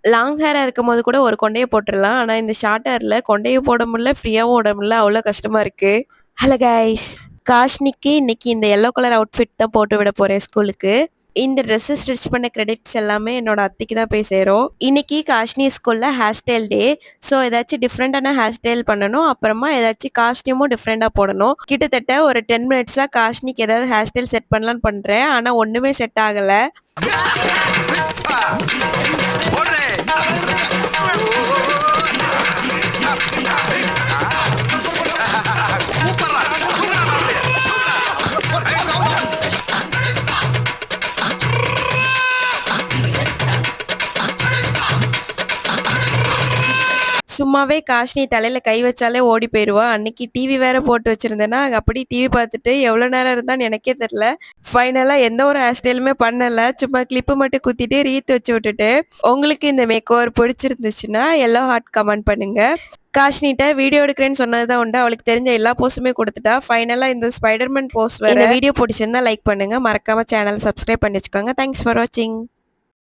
Long Hera இருக்கும்போது கூட ஒரு கொண்டைய போட்டுறலாம். ஆனா இந்த ஷார்ட் ஹேர்ல கொண்டையும் போட முடியல, ஃப்ரீயாவும் ஓட முடியல. அவ்ளோ கஷ்டமா இருக்கு. Hello guys! காஷ்னிக்கு இன்னைக்கு இந்த எல்லோ கலர் அவுட்ஃபிட் தான் போட்டு விட போறேன் ஸ்கூலுக்கு. இந்த ட்ரெஸ் ஸ்டிச் பண்ண கிரெடிட்ஸ் எல்லாமே என்னோட அத்தைக்கு தான் போய் சேரும். இன்னைக்கு காஷ்னி ஸ்கூல்ல ஹேர் ஸ்டைல் டே. ஸோ ஏதாச்சும் டிஃப்ரெண்டான ஹேர் ஸ்டைல் பண்ணணும். அப்புறமா ஏதாச்சும் காஸ்டியூமும் டிஃப்ரெண்டா போடணும். கிட்டத்தட்ட ஒரு 10 மினிட்ஸா காஷ்னிக்கு ஏதாவது ஹேர் ஸ்டைல் செட் பண்ணலான்னு பண்றேன். ஆனா ஒண்ணுமே செட் ஆகல. சும்மாவே காஷ்னி தலையில கை வச்சாலே ஓடி போயிருவா. அன்னைக்கு டிவி வேற போட்டு வச்சிருந்தேன்னா, அப்படி டிவி பார்த்துட்டு எவ்வளோ நேரம் இருந்தான்னு எனக்கே தெரியல. ஃபைனலா எந்த ஒரு ஹேர் ஸ்டைலுமே பண்ணல. சும்மா கிளிப்பு மட்டும் குத்திட்டு ரீத் வச்சு விட்டுட்டு. உங்களுக்கு இந்த மேக் ஓவர் பிடிச்சிருந்துச்சுன்னா எல்லோ ஹார்ட் கமெண்ட் பண்ணுங்க. காஷ்னிட்ட வீடியோ எடுக்கிறேன்னு சொன்னது தான் உண்டு. அவளுக்கு தெரிஞ்ச எல்லா போஸுமே கொடுத்துட்டா. ஃபைனலா இந்த ஸ்பைடர்மேன் போஸ் வேற. இந்த வீடியோ பிடிச்சிருந்தா லைக் பண்ணுங்க. மறக்காம சேனல் சப்ஸ்கிரைப் பண்ணி வச்சுக்கோங்க. தேங்க்ஸ் ஃபார் வாட்சிங்.